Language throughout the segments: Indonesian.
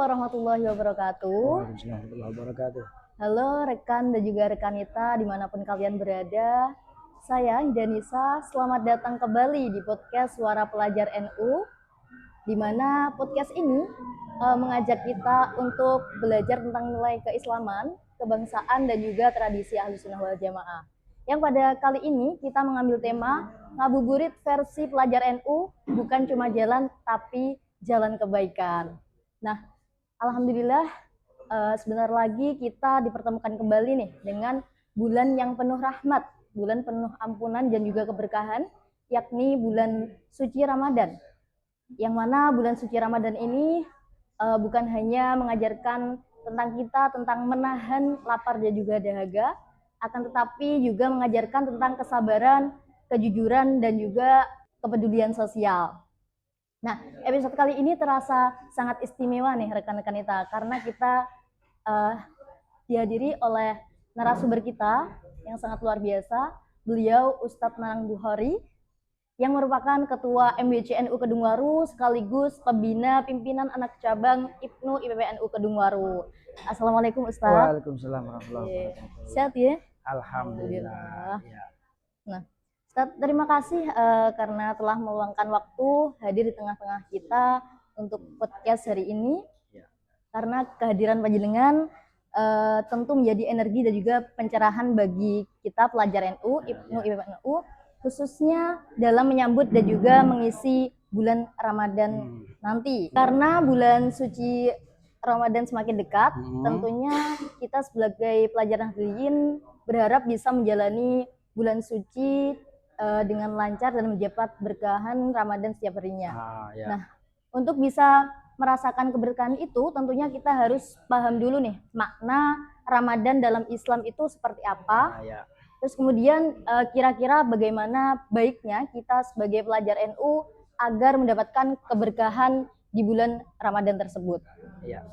warahmatullahi wabarakatuh. Waalaikumsalam warahmatullahi wabarakatuh. Halo rekan dan juga rekanita dimanapun kalian berada. Saya Danisa, selamat datang kembali di podcast Suara Pelajar NU, di mana podcast ini mengajak kita untuk belajar tentang nilai keislaman, kebangsaan, dan juga tradisi Ahlussunnah wal Jamaah. Yang pada kali ini kita mengambil tema ngabuburit versi pelajar NU, bukan cuma jalan tapi jalan kebaikan. Nah, alhamdulillah sebentar lagi kita dipertemukan kembali nih dengan bulan yang penuh rahmat, bulan penuh ampunan dan juga keberkahan, yakni bulan suci Ramadan. Yang mana bulan suci Ramadan ini bukan hanya mengajarkan tentang kita, tentang menahan lapar dan juga dahaga, akan tetapi juga mengajarkan tentang kesabaran, kejujuran, dan juga kepedulian sosial. Nah, episode kali ini terasa sangat istimewa nih rekan-rekan kita, karena kita dihadiri oleh narasumber kita yang sangat luar biasa. Beliau Ustadz Nanang Bukhari, yang merupakan Ketua MWC NU Kedungwaru sekaligus Pembina Pimpinan Anak Cabang IPNU IPPNU Kedungwaru. Assalamualaikum Ustadz. Waalaikumsalam warahmatullahi wabarakatuh. Sehat ya? Alhamdulillah. Ya. Nah, Ustadz, terima kasih karena telah meluangkan waktu hadir di tengah-tengah kita untuk podcast hari ini. Ya. Karena kehadiran panjenengan tentu menjadi energi dan juga pencerahan bagi kita pelajar NU, IPNU, IPPNU, khususnya dalam menyambut dan juga mengisi bulan Ramadan nanti. Karena bulan suci Ramadan semakin dekat, tentunya kita sebagai pelajar Nahdliyin berharap bisa menjalani bulan suci dengan lancar dan mendapat berkahan Ramadan setiap harinya. Ya. Nah, untuk bisa merasakan keberkahan itu, tentunya kita harus paham dulu nih makna Ramadan dalam Islam itu seperti apa. Ya. Terus kemudian kira-kira bagaimana baiknya kita sebagai pelajar NU agar mendapatkan keberkahan di bulan Ramadan tersebut. Ya.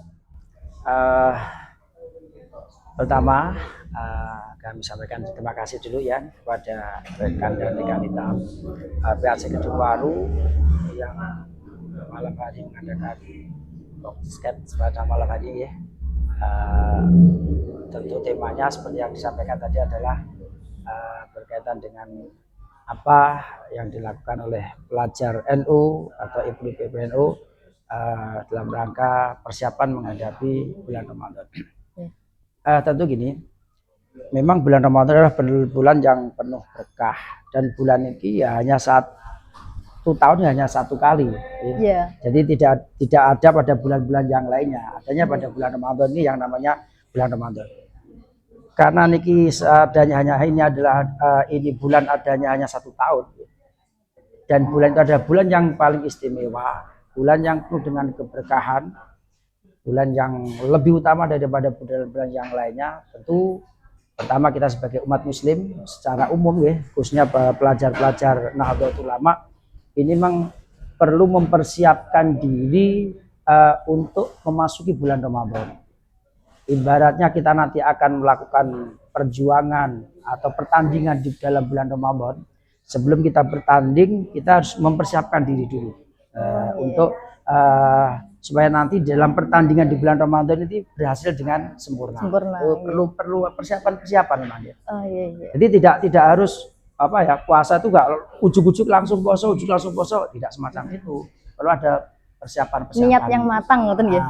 Pertama, kami sampaikan terima kasih dulu ya kepada rekan dan rekan kita PAC Kedungwaru yang malam hari mengadakan podcast pada malam hari ya. Tentu temanya seperti yang disampaikan tadi adalah berkaitan dengan apa yang dilakukan oleh pelajar NU atau IPNU IPPNU dalam rangka persiapan menghadapi bulan Ramadan. Tentu gini, memang bulan Ramadan adalah bulan yang penuh berkah, dan bulan ini ya hanya satu tahun hanya satu kali. Yeah. Jadi tidak ada pada bulan-bulan yang lainnya. Adanya pada bulan Ramadan ini yang namanya bulan Ramadan. Karena niki adanya hanya ini adalah ini bulan adanya hanya satu tahun, dan bulan itu adalah bulan yang paling istimewa, bulan yang penuh dengan keberkahan, bulan yang lebih utama daripada bulan-bulan yang lainnya. Tentu pertama kita sebagai umat Muslim secara umum ya, khususnya pelajar-pelajar Nahdlatul Ulama ini memang perlu mempersiapkan diri untuk memasuki bulan Ramadan. Ibaratnya kita nanti akan melakukan perjuangan atau pertandingan di dalam bulan Ramadan. Sebelum kita bertanding, kita harus mempersiapkan diri dulu untuk supaya nanti dalam pertandingan di bulan Ramadan itu berhasil dengan sempurna. Perlu persiapan memang ya. Jadi tidak harus apa ya, puasa itu enggak ujuk-ujuk langsung puasa, tidak semacam itu. Perlu ada persiapan. Niat yang matang ngoten nggih.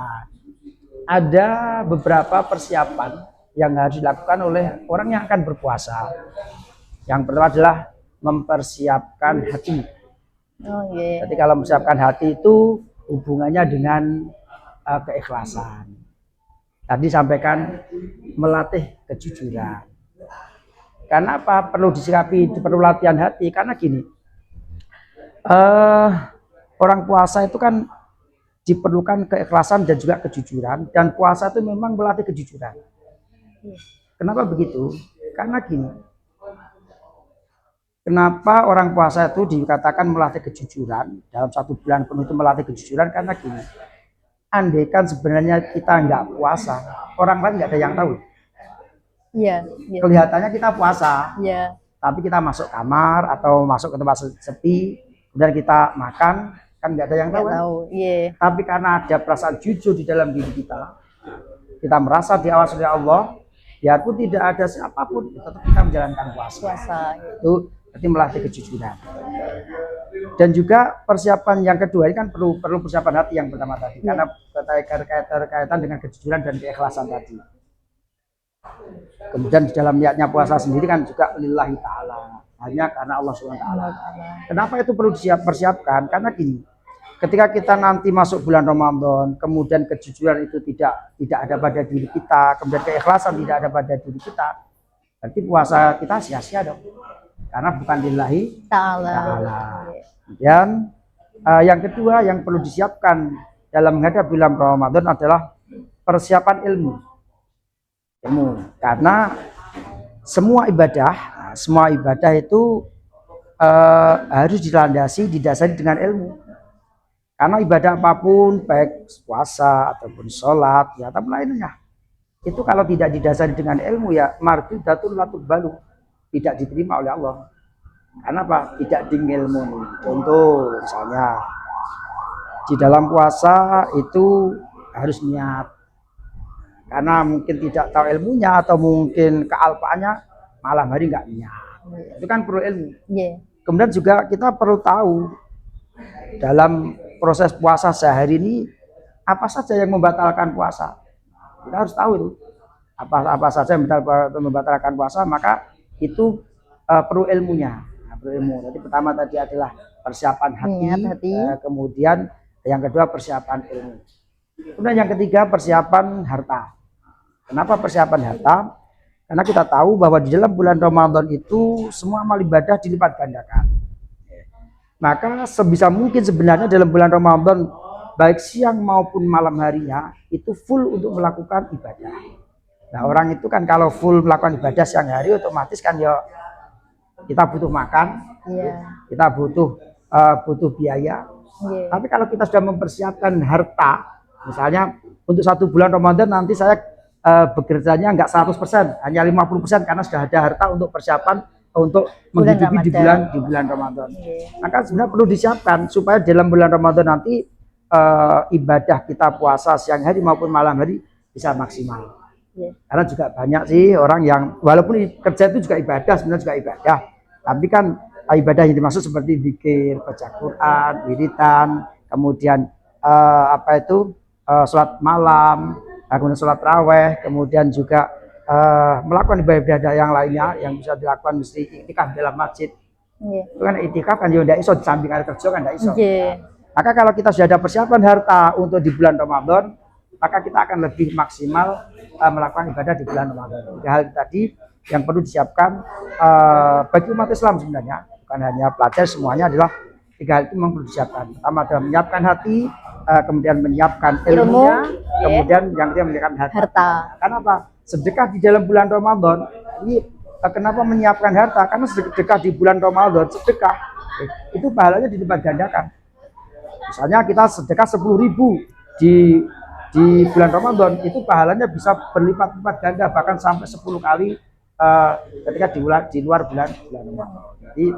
Ada beberapa persiapan yang harus dilakukan oleh orang yang akan berpuasa. Yang pertama adalah mempersiapkan hati. Jadi kalau mempersiapkan hati itu hubungannya dengan keikhlasan. Tadi sampaikan melatih kejujuran. Karena apa? Perlu disikapi, perlu latihan hati. Karena gini, orang puasa itu kan diperlukan keikhlasan dan juga kejujuran, dan puasa itu memang melatih kejujuran. Kenapa begitu? Karena gini, kenapa orang puasa itu dikatakan melatih kejujuran dalam satu bulan penuh itu melatih kejujuran? Karena gini, andaikan sebenarnya kita nggak puasa, orang lain nggak ada yang tahu. Iya. Kelihatannya kita puasa, tapi kita masuk kamar atau masuk ke tempat sepi, kemudian kita makan, kan nggak ada yang tahu, Nggak kan? tahu. Iya. Tapi karena ada perasaan jujur di dalam diri kita merasa diawasi oleh Allah, biarpun tidak ada siapapun, tetap kita menjalankan puasa. Puasa. Itu berarti melatih kejujuran. Dan juga persiapan yang kedua ini kan perlu persiapan hati yang pertama tadi, karena berkaitan dengan kejujuran dan keikhlasan tadi. Kemudian di dalam niatnya puasa sendiri kan juga lillahi ta'ala, hanya karena Allah SWT. Kenapa itu perlu dipersiapkan? Karena gini, ketika kita nanti masuk bulan Ramadan, kemudian kejujuran itu tidak ada pada diri kita, kemudian keikhlasan tidak ada pada diri kita, berarti puasa kita sia-sia dong, karena bukan lillahi Ta'ala. Dan yang kedua yang perlu disiapkan dalam menghadapi bulan Ramadan adalah persiapan ilmu. Karena semua ibadah itu harus didasari dengan ilmu. Karena ibadah apapun, baik puasa ataupun sholat ya ataupun lainnya, itu kalau tidak didasari dengan ilmu ya mardudatun la tuqbalu, tidak diterima oleh Allah. Karena apa? Tidak dingilmu. Contoh misalnya di dalam puasa itu harus niat, karena mungkin tidak tahu ilmunya atau mungkin kealpaannya malam hari nggak niat, itu kan perlu ilmu. Kemudian juga kita perlu tahu dalam proses puasa sehari ini apa saja yang membatalkan puasa. Kita harus tahu itu apa saja yang membatalkan puasa, maka itu perlu ilmunya. Jadi pertama tadi adalah persiapan hati. Kemudian yang kedua persiapan ilmu. Kemudian yang ketiga persiapan harta. Kenapa persiapan harta? Karena kita tahu bahwa di dalam bulan Ramadan itu semua amal ibadah dilipat gandakan. Maka sebisa mungkin sebenarnya dalam bulan Ramadan baik siang maupun malam harinya itu full untuk melakukan ibadah. Nah, orang itu kan kalau full melakukan ibadah siang hari otomatis kan ya kita butuh makan, kita butuh biaya. Tapi kalau kita sudah mempersiapkan harta, misalnya untuk 1 bulan Ramadan nanti saya bekerjanya enggak 100%, hanya 50% karena sudah ada harta untuk persiapan untuk menghidupi di bulan Ramadan. Maka sebenarnya perlu disiapkan supaya dalam bulan Ramadan nanti ibadah kita puasa siang hari maupun malam hari bisa maksimal. Karena juga banyak sih orang yang walaupun kerja itu juga ibadah, sebenarnya juga ibadah, tapi kan ibadah yang dimaksud seperti zikir, baca Quran, wiridan, kemudian sholat malam, kemudian sholat raweh, kemudian juga melakukan ibadah yang lainnya yang bisa dilakukan mesti iktikaf dalam masjid. Itu kan iktikaf kan ya ndak iso di samping ada kerja kan ndak iso. Maka kalau kita sudah ada persiapan harta untuk di bulan Ramadan, maka kita akan lebih maksimal melakukan ibadah di bulan Ramadan. Hal tadi yang perlu disiapkan bagi umat Islam sebenarnya, bukan hanya pelajar, semuanya adalah 3 hal itu memang perlu disiapkan. Pertama adalah menyiapkan hati, kemudian menyiapkan ilmunya, kemudian yang ketiga menyiapkan harta. Karena apa? Sedekah di dalam bulan Ramadan ini kenapa menyiapkan harta? Karena sedekah di bulan Ramadan, sedekah itu pahalanya dilipat gandakan. Misalnya kita sedekah 10.000 di bulan Ramadan, itu pahalanya bisa berlipat-lipat ganda, bahkan sampai 10 kali ketika di luar bulan Ramadan. Jadi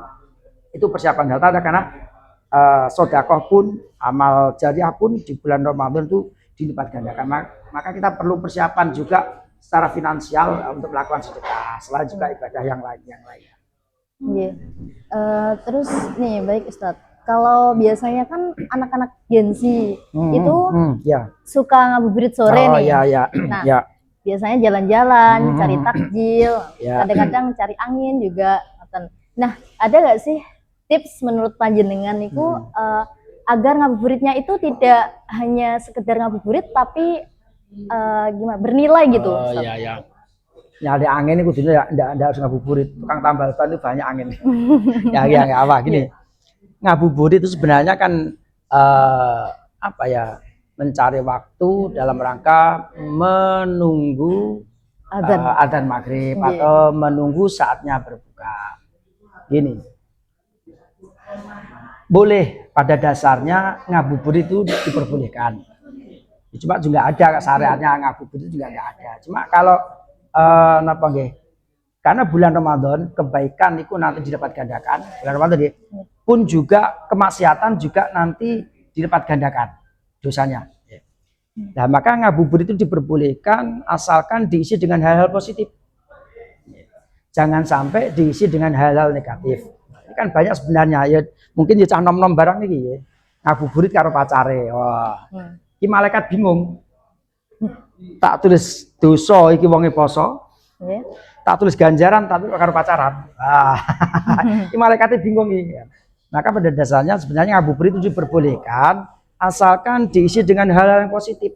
itu persiapan harta, karena sedekah pun, amal jariah pun di bulan Ramadan itu dilipat gandakan. Maka kita perlu persiapan juga secara finansial untuk melakukan sedekah, selain juga ibadah yang lain. Terus nih baik Ustadz, kalau biasanya kan anak-anak Gen Z itu suka ngabuburit sore nih. Nah, biasanya jalan-jalan, cari takjil, kadang-kadang cari angin juga. Nah, ada nggak sih tips menurut panjenengan itu agar ngabuburitnya itu tidak hanya sekedar ngabuburit tapi gimana bernilai gitu? Nyari angin itu kudunya ndak harus ngabuburit. Tukang tambal ban itu banyak angin. ya apa gini. Ngabuburit itu sebenarnya kan mencari waktu dalam rangka menunggu adzan maghrib atau menunggu saatnya berbuka. Gini, boleh pada dasarnya ngabuburit itu diperbolehkan. Cuma juga ada syariatnya ngabuburit juga nggak ada. Cuma kalau karena bulan Ramadan kebaikan itu nanti didapat gandakan. Bulan Ramadan pun juga kemaksiatan juga nanti dilipat gandakan dosanya. Nah, maka ngabuburit itu diperbolehkan asalkan diisi dengan hal-hal positif. Jangan sampai diisi dengan hal-hal negatif. Ini kan banyak sebenarnya ya, mungkin ya cah nom-nom barang iki ya. Ngabuburit karo pacare. Wah. Iki malaikat bingung. Tak tulis dosa iki wonge poso. Tak tulis ganjaran tapi karo pacaran. Ini malaikatnya bingung iki. Maka pada dasarnya sebenarnya ngabuburit itu diperbolehkan asalkan diisi dengan hal yang positif.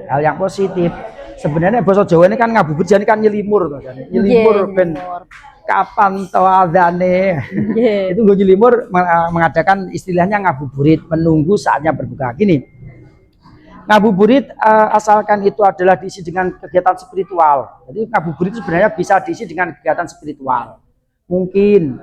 Hal yang positif. Sebenarnya bahasa Jawa ini kan ngabuburit jadi kan nyelimur tuh. Nyelimur ben kapan to adane. Itu gue nyelimur mengadakan istilahnya ngabuburit, menunggu saatnya berbuka. Gini. Ngabuburit asalkan itu adalah diisi dengan kegiatan spiritual. Jadi ngabuburit itu sebenarnya bisa diisi dengan kegiatan spiritual. Mungkin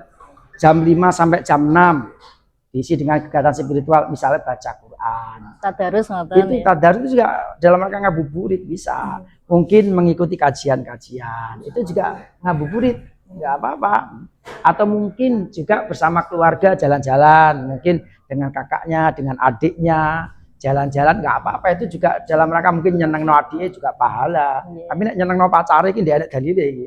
jam 5 sampai jam 6 diisi dengan kegiatan spiritual, misalnya baca Quran. Tadarus Itu tadarus itu juga dalam rangka ngabuburit bisa. Mungkin mengikuti kajian-kajian. Itu juga ngabuburit, enggak apa-apa. Atau mungkin juga bersama keluarga jalan-jalan, mungkin dengan kakaknya, dengan adiknya, jalan-jalan nggak apa-apa, itu juga dalam rangka mungkin nyeneng no adiknya juga pahala. Tapi nek nyeneng no pacare iki ndak ada dalile iki.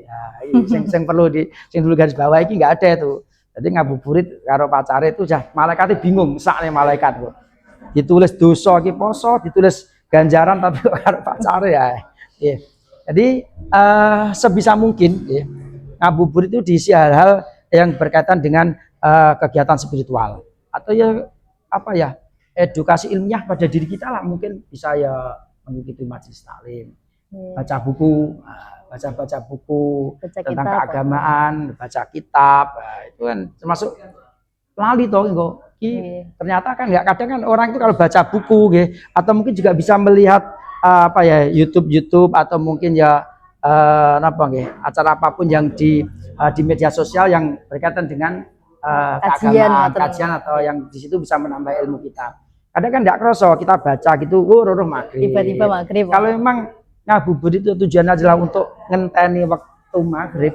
Sing perlu sing dulu garis bawah iki nggak ada itu. Jadi ngabuburit karo pacare itu jah malaikatnya bingung, sakne malaikat kok. Ditulis dosa iki poso, ditulis ganjaran tapi karo pacare ya. Jadi sebisa mungkin ngabuburit itu diisi hal-hal yang berkaitan dengan kegiatan spiritual atau ya apa ya, edukasi ilmiah pada diri kita lah, mungkin bisa ya mengikuti majelis taklim, baca buku, baca buku tentang kitab, keagamaan, baca kitab, itu kan termasuk lali toh engko. Ternyata kan nggak, kadang kan orang itu kalau baca buku atau mungkin juga bisa melihat apa ya, YouTube atau mungkin ya acara apapun yang di media sosial yang berkaitan dengan kajian atau yang di situ bisa menambah ilmu kita. Kadang kan tidak kerasa kita baca gitu, roh maghrib. Tiba-tiba maghrib. Kalau memang ngabuburit itu tujuannya adalah untuk ngenteni waktu maghrib,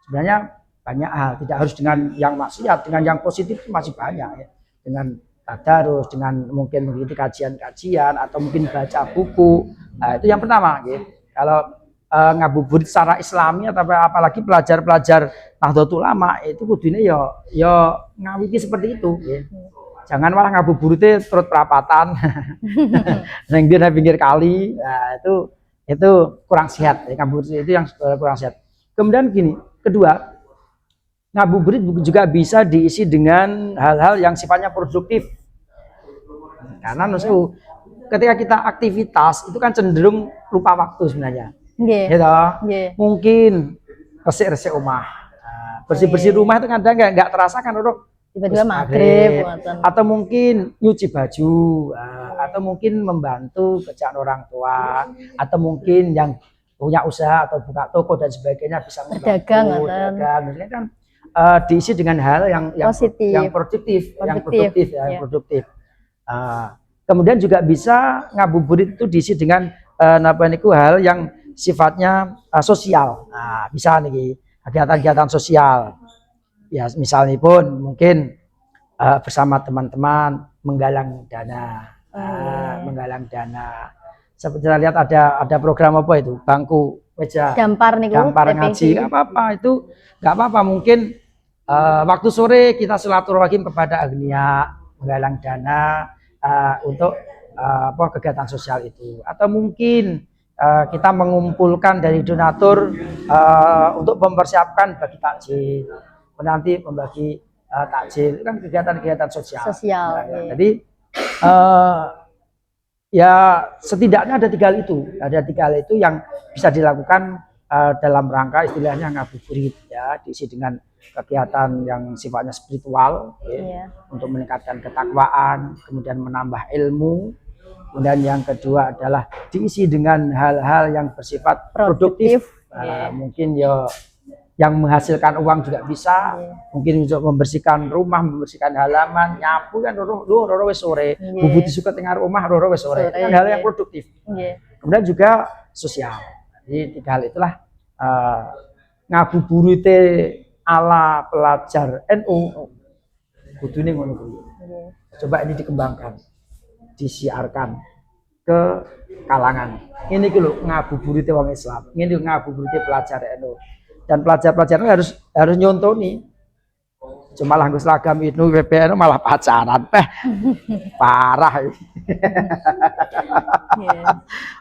sebenarnya banyak hal, tidak harus dengan yang maksiat, dengan yang positif itu masih banyak ya. Dengan tadarus, dengan mungkin mengikuti kajian-kajian atau mungkin baca buku. Nah, itu yang pertama gitu. Kalau ngabuburit secara Islami atau apalagi pelajar-pelajar Nahdlatul Ulama itu kudune ya ngawiti seperti itu ya. Jangan malah ngabuburitnya turut perapatan neng dia pinggir kali. Nah, itu kurang sehat ya, ngabuburit itu yang kurang sehat. Kemudian gini, kedua, ngabuburit juga bisa diisi dengan hal-hal yang sifatnya produktif. Karena ketika kita aktivitas itu kan cenderung lupa waktu sebenarnya. Gitu. Mungkin resik-resik rumah, bersih-bersih rumah itu kadang nggak terasa kan, tiba-tiba maghrib, atau mungkin nyuci baju, atau mungkin membantu kerjaan orang tua, atau mungkin yang punya usaha atau buka toko dan sebagainya bisa berdagang, misalnya kan diisi dengan hal yang positif, yang produktif. Kemudian juga bisa ngabuburit itu diisi dengan hal yang sifatnya sosial. Nah, bisa nih kegiatan-kegiatan sosial. Ya, misalnya pun mungkin bersama teman-teman menggalang dana, Seperti kita lihat ada program apa itu, bangku meja gampar ngaji, nggak apa-apa, itu nggak apa-apa. Mungkin waktu sore kita silaturahim kepada agnia, menggalang dana untuk kegiatan sosial itu, atau mungkin kita mengumpulkan dari donatur untuk mempersiapkan bagi takjil, nanti membagi takjil, kan kegiatan-kegiatan sosial. Jadi ya setidaknya ada tiga hal itu yang bisa dilakukan dalam rangka istilahnya ngabuburit ya, diisi dengan kegiatan yang sifatnya spiritual untuk meningkatkan ketakwaan, kemudian menambah ilmu. Kemudian yang kedua adalah diisi dengan hal-hal yang bersifat produktif. Mungkin ya yang menghasilkan uang juga bisa. Mungkin untuk membersihkan rumah, membersihkan halaman, nyapu kan roro wis sore. Bubuti suka tengah rumah roro wis sore. Kan hal yang produktif. Kemudian juga sosial. Jadi tiga hal itulah ngabuburite ala pelajar NU. Kudune ngono kuwi. Coba ini dikembangkan, disiarkan ke kalangan. Ini gitu ngabuburite wong Islam, ini ngabuburite pelajar NU. Dan pelajar-pelajar harus nyontoni. Cuma lah seragam itu PPNU malah pacaran, parah.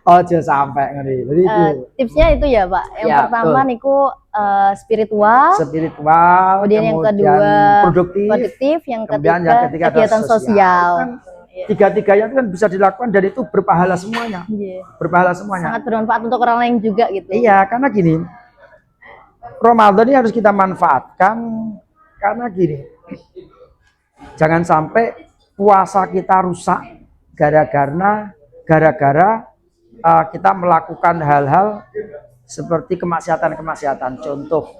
Ojo sampai ngeri. Jadi tipsnya itu ya Pak. Yang pertama niku spiritual, kemudian yang kedua produktif, yang ketiga kegiatan sosial. Kan, tiga-tiganya itu kan bisa dilakukan dan itu berpahala semuanya. Berpahala semuanya. Sangat bermanfaat untuk orang lain juga gitu. Iya, karena gini, Ramadan ini harus kita manfaatkan karena gini, jangan sampai puasa kita rusak gara-gara kita melakukan hal-hal seperti kemaksiatan. Contoh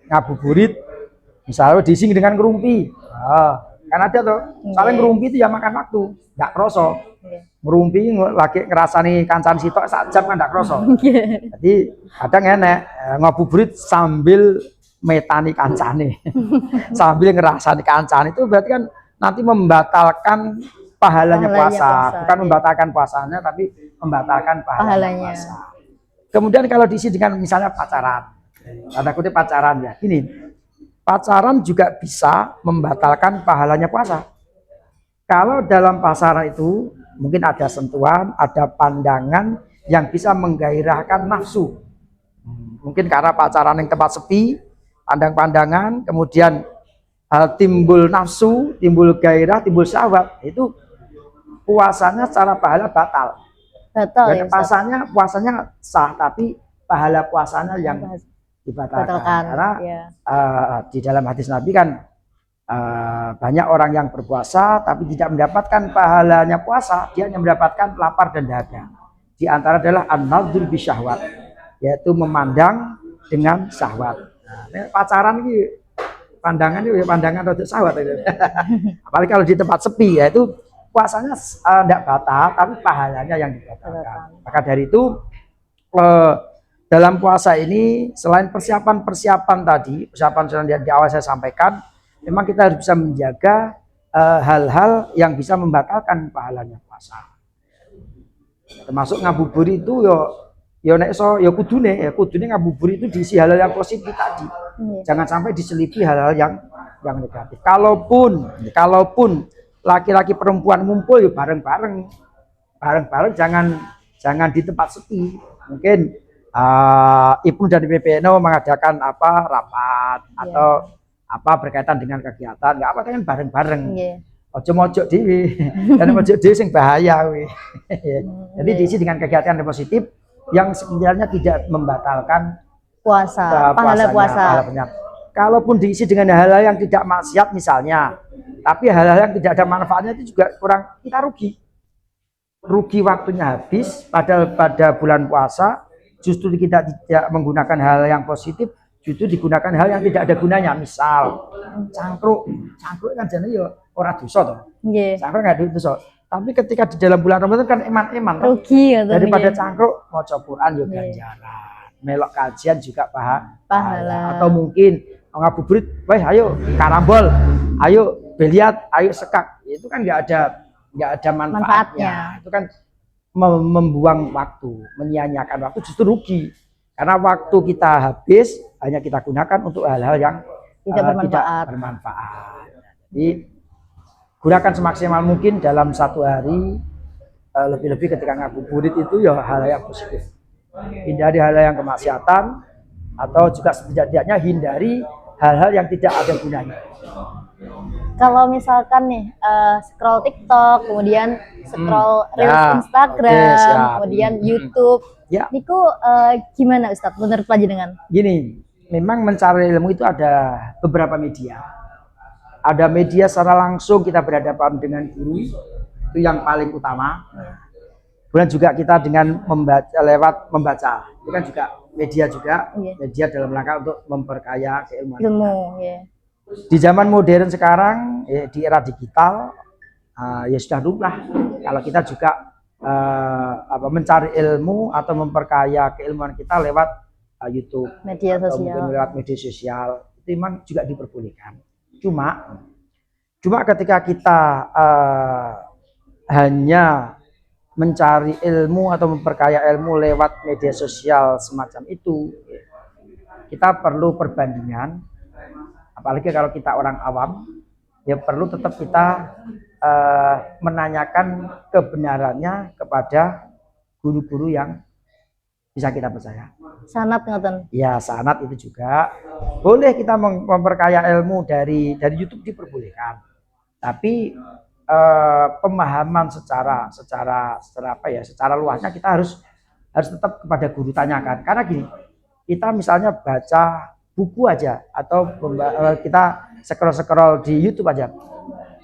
ngabuburit, misalnya dising dengan ngerumpi. Kan ada tuh, saling ngerumpi itu ya makan waktu, nggak kroso. Ngerumpi lagi ngerasani kancan sitok sak jam kan nggak kroso. Jadi kadang enek ngabuburit sambil metani kancane, sambil ngerasani kancane itu berarti kan nanti membatalkan pahalanya puasa. Bukan membatalkan puasanya, tapi membatalkan pahalanya puasa. Kemudian kalau diisi dengan misalnya pacaran, tanda kutip pacaran ya, gini, pacaran juga bisa membatalkan pahalanya puasa. Kalau dalam pacaran itu mungkin ada sentuhan, ada pandangan yang bisa menggairahkan nafsu. Mungkin karena pacaran yang tempat sepi, pandang-pandangan, kemudian timbul nafsu, timbul gairah, timbul syahwat, itu puasanya secara pahala batal. Ya, puasanya sah, tapi pahala puasanya yang dibatalkan. Karena di dalam hadis Nabi kan banyak orang yang berpuasa tapi tidak mendapatkan pahalanya puasa, dia hanya mendapatkan lapar dan dahaga. Di antara adalah an-nadhur bi syahwat, yaitu memandang dengan syahwat. Nah, pacaran ini pandangan rada syahwat itu. Apalagi kalau di tempat sepi, yaitu puasanya tidak batal tapi pahalanya yang dibatalkan. Maka dari itu dalam puasa ini selain persiapan tadi, persiapan yang di awal saya sampaikan, memang kita harus bisa menjaga hal-hal yang bisa membatalkan pahalanya puasa. Termasuk ngabuburit itu kudune ngabuburit itu diisi hal-hal yang positif tadi. Jangan sampai diselipi hal-hal yang negatif. Kalaupun laki-laki perempuan ngumpul ya bareng-bareng, jangan di tempat sepi. Mungkin Ibu dari PPNU mengadakan rapat atau berkaitan dengan kegiatan, nggak apa kan bareng-bareng. Ojo mojok dewi, dan mojok dewi sing bahaya we. Jadi diisi dengan kegiatan yang positif yang sebenarnya tidak membatalkan pahala puasa. Kalaupun diisi dengan hal-hal yang tidak maksiat misalnya, tapi hal-hal yang tidak ada manfaatnya itu juga kita rugi waktunya habis. Padahal pada bulan puasa justru kita tidak menggunakan hal yang positif, justru digunakan hal yang tidak ada gunanya. Misal cangkruk kan jane ya ora dosa toh. Cangkruk enggak dosa. Tapi ketika di dalam bulan Ramadan kan eman-eman rugi daripada cangkruk maca Quran ya ganjaran. Melok kajian juga pahala. Atau mungkin ngabuburit, ayo karambol, ayo beliat, ayo sekak. Itu kan enggak ada manfaatnya. Itu kan membuang waktu, menyia-nyiakan waktu, justru rugi. Karena waktu kita habis hanya kita gunakan untuk hal-hal yang tidak bermanfaat. Jadi gunakan semaksimal mungkin dalam satu hari, lebih-lebih ketika ngabuburit itu ya hal yang positif. Hindari hal-hal yang kemaksiatan, atau juga setidaknya hindari hal-hal yang tidak ada gunanya. Kalau misalkan nih scroll TikTok, kemudian scroll Reels Instagram, kemudian YouTube, niku gimana Ustadz menurut panjenengan? Gini, memang mencari ilmu itu ada beberapa media. Ada media secara langsung kita berhadapan dengan guru, itu yang paling utama. Kemudian juga kita dengan membaca, itu kan juga media media dalam rangka untuk memperkaya keilmuan. Di zaman modern sekarang, di era digital, ya sudah lumrah kalau kita juga mencari ilmu atau memperkaya keilmuan kita lewat YouTube, media sosial, atau mungkin lewat media sosial, itu memang juga diperbolehkan. Cuma Cuma ketika kita hanya mencari ilmu atau memperkaya ilmu lewat media sosial semacam itu, kita perlu perbandingan. Apalagi kalau kita orang awam, ya perlu tetap kita menanyakan kebenarannya kepada guru-guru yang bisa kita percaya. Sanat ngoten. Ya, sanad itu juga boleh kita memperkaya ilmu dari YouTube diperbolehkan. Tapi pemahaman secara apa ya, secara luasnya kita harus tetap kepada guru tanyakan. Karena gini, kita misalnya baca buku aja atau kita scroll di YouTube aja,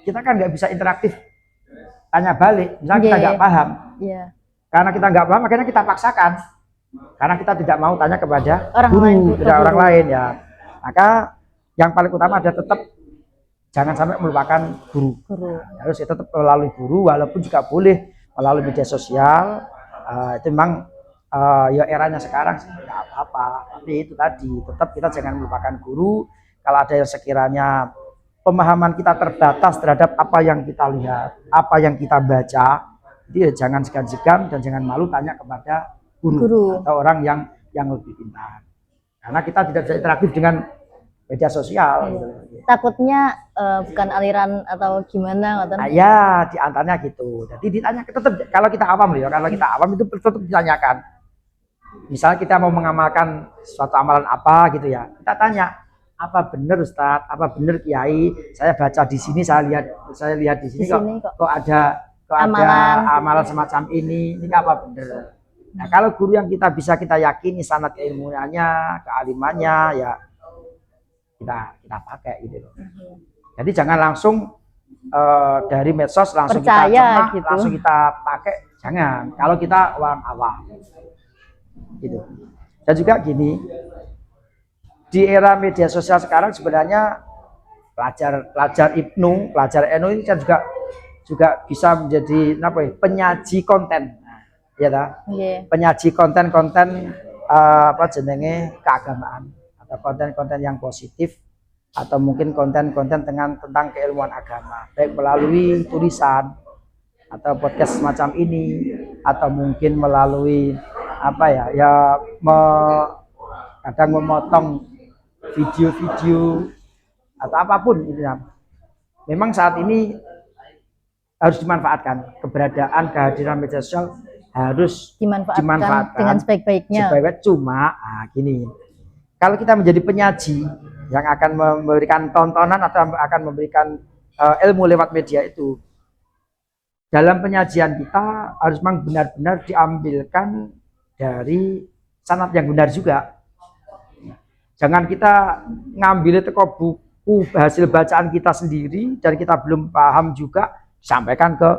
kita kan nggak bisa interaktif tanya balik. Misalnya kita nggak paham, karena kita nggak paham, akhirnya kita paksakan. Karena kita tidak mau tanya kepada orang lain ya. Maka yang paling utama adalah tetap jangan sampai melupakan guru. Harus tetap melalui guru, walaupun juga boleh melalui media sosial. Itu memang ya eranya sekarang sih nggak apa-apa. Tapi itu tadi tetap kita jangan melupakan guru. Kalau ada yang sekiranya pemahaman kita terbatas terhadap apa yang kita lihat, apa yang kita baca, jadi jangan segan-segan dan jangan malu tanya kepada guru atau orang yang lebih pintar. Karena kita tidak bisa interaktif dengan media sosial. Takutnya bukan aliran atau gimana? Nah, ya diantaranya gitu. Jadi ditanya tetap, kalau kita awam ya, kalau kita awam itu tetap ditanyakan. Misalnya kita mau mengamalkan suatu amalan apa gitu ya, kita tanya, apa benar Ustadz, apa benar Kiai? Saya baca di sini, saya lihat di sini kok ada amalan semacam ini apa benar? Nah, kalau guru yang kita bisa kita yakini sanad keilmuannya, kealimannya, ya kita pakai gitu loh. Jadi jangan langsung dari medsos langsung percaya, kita cerna, gitu. Langsung kita pakai, jangan. Kalau kita orang awam, gitu. Dan juga gini, di era media sosial sekarang sebenarnya pelajar Ibnu, pelajar NU ini kan juga bisa menjadi penyaji konten. Ya penyaji konten-konten apa jenenge keagamaan atau konten-konten yang positif atau mungkin konten-konten tentang keilmuan agama, baik melalui tulisan atau podcast semacam ini atau mungkin melalui apa ya kadang memotong video-video atau apapun gitu ya. Memang saat ini harus dimanfaatkan kehadiran media sosial, harus dimanfaatkan dengan sebaik-baiknya. Cuma gini, kalau kita menjadi penyaji yang akan memberikan tontonan atau akan memberikan ilmu lewat media itu, dalam penyajian kita harus memang benar-benar diambilkan dari sanad yang benar juga. Jangan kita ngambil teko buku hasil bacaan kita sendiri dan kita belum paham juga sampaikan ke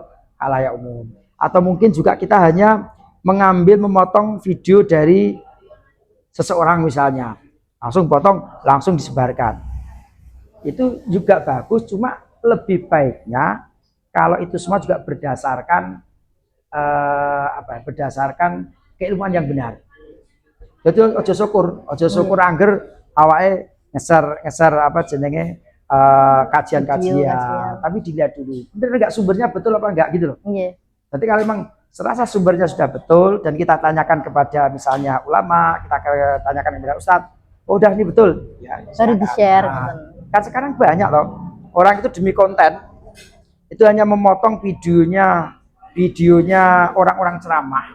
khalayak umum. Atau mungkin juga kita hanya mengambil memotong video dari seseorang misalnya, langsung potong, langsung disebarkan. Itu juga bagus, cuma lebih baiknya kalau itu semua juga berdasarkan berdasarkan keilmuan yang benar. Jadi ojo syukur angger awake ngeser apa jenenge kajian-kajian, tapi dilihat dulu bener enggak sumbernya betul apa enggak gitu loh. Nanti kalau memang serasa sumbernya sudah betul dan kita tanyakan kepada misalnya ulama, kita tanyakan kepada ustadz, oh udah ini betul, ya, baru di-share. Kan sekarang banyak loh orang itu demi konten itu hanya memotong videonya orang-orang ceramah,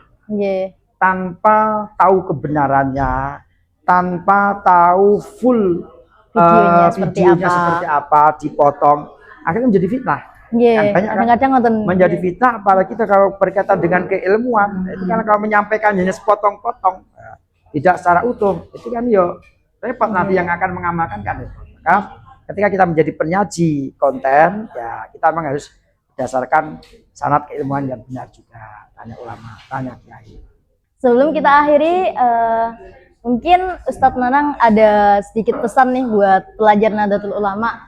tanpa tahu kebenarannya, tanpa tahu full videonya seperti apa, dipotong, akhirnya menjadi fitnah. Kadang-kadang menjadi fitnah, apalagi kita kalau berkaitan dengan keilmuan, itu kan kalau menyampaikan hanya sepotong-potong, tidak secara utuh, itu kan repot nanti yang akan mengamalkan kan. Maka ketika kita menjadi penyaji konten, ya kita memang harus berdasarkan sanad keilmuan yang benar juga, tanya ulama, tanya kiai. Sebelum kita akhiri, mungkin Ustadz Nanang ada sedikit pesan nih buat pelajar Nahdlatul Ulama.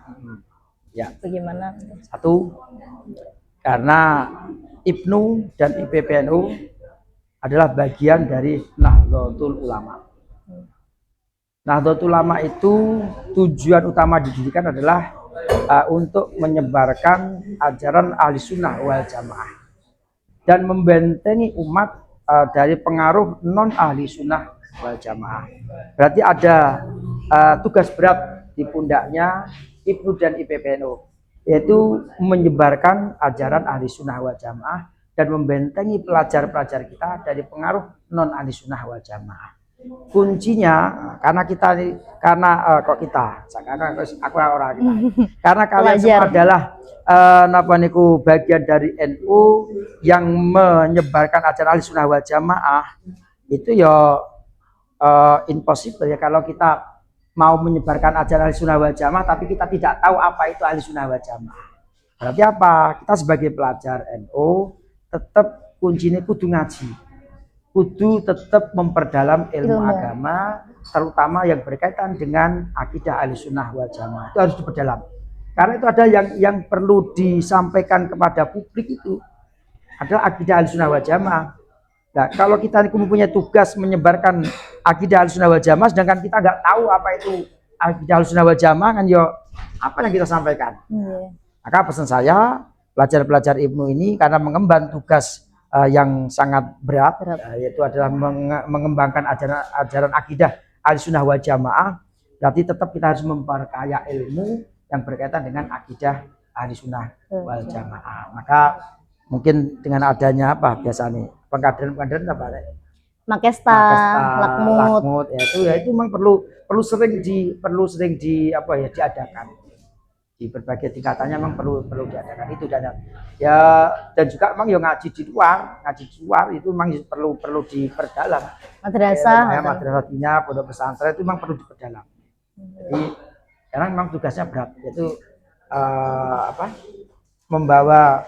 Ya, bagaimana? Satu, karena Ibnu dan IPPNU adalah bagian dari Nahdlatul Ulama. Nahdlatul Ulama itu tujuan utama dididikan adalah untuk menyebarkan ajaran ahli sunnah wal jamaah dan membentengi umat dari pengaruh non ahli sunnah wal jamaah. Berarti ada tugas berat di pundaknya IPNU dan IPPNU, yaitu menyebarkan ajaran ahli sunnah wal jamaah dan membentengi pelajar-pelajar kita dari pengaruh non ahli sunnah wal jamaah. Kuncinya karena karena kalian semua adalah bagian dari NU yang menyebarkan ajaran ahli sunnah wal jamaah, itu ya impossible ya kalau kita mau menyebarkan ajaran ahli sunnah wal jamaah tapi kita tidak tahu apa itu ahli sunnah wal jamaah. Berarti apa? Kita sebagai pelajar NU tetap kuncinya kudu ngaji, kudu tetap memperdalam ilmu agama, terutama yang berkaitan dengan akidah ahlussunnah wal jamaah. Itu harus diperdalam. Karena itu ada yang perlu disampaikan kepada publik, itu adalah akidah ahlussunnah wal jamaah. Nah, kalau kita mempunyai tugas menyebarkan akidah ahlussunnah wal jamaah, sedangkan kita nggak tahu apa itu akidah ahlussunnah wal jamaah, kan yo apa yang kita sampaikan? Maka pesan saya, pelajar-pelajar IPNU ini karena mengemban tugas yang sangat berat. Yaitu adalah mengembangkan ajaran akidah ahlussunnah wal jamaah, berarti tetap kita harus memperkaya ilmu yang berkaitan dengan akidah ahlussunnah wal jamaah. Maka mungkin dengan adanya biasanya pengkaderan apa? Makesta, lakmut, itu memang perlu sering diadakan. Di berbagai tingkatannya memang perlu diadakan itu, dan juga memang ngaji di luar itu memang perlu diperdalam. Madrasahnya, pondok pesantren itu memang perlu diperdalam. Jadi karena memang tugasnya berat, yaitu membawa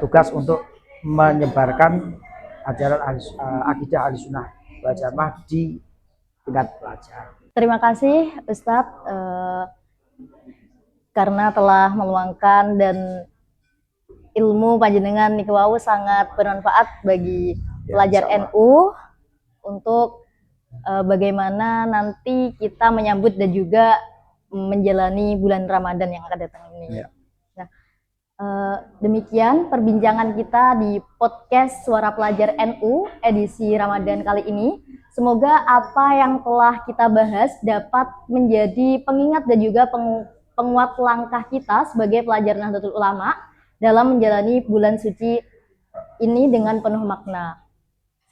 tugas untuk menyebarkan ajaran akidah ahlussunnah wal jamaah di tingkat pelajar. Terima kasih Ustadz karena telah meluangkan dan ilmu panjenengan niku wau sangat bermanfaat bagi pelajar NU untuk bagaimana nanti kita menyambut dan juga menjalani bulan Ramadan yang akan datang ini. Nah, demikian perbincangan kita di podcast Suara Pelajar NU edisi Ramadan kali ini. Semoga apa yang telah kita bahas dapat menjadi pengingat dan juga penguat langkah kita sebagai pelajar Nahdlatul Ulama dalam menjalani bulan suci ini dengan penuh makna.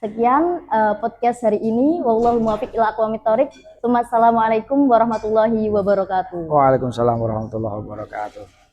Sekian podcast hari ini. Wallahul muwaffiq ila aqwamit thoriq. Assalamualaikum warahmatullahi wabarakatuh. Waalaikumsalam warahmatullahi wabarakatuh.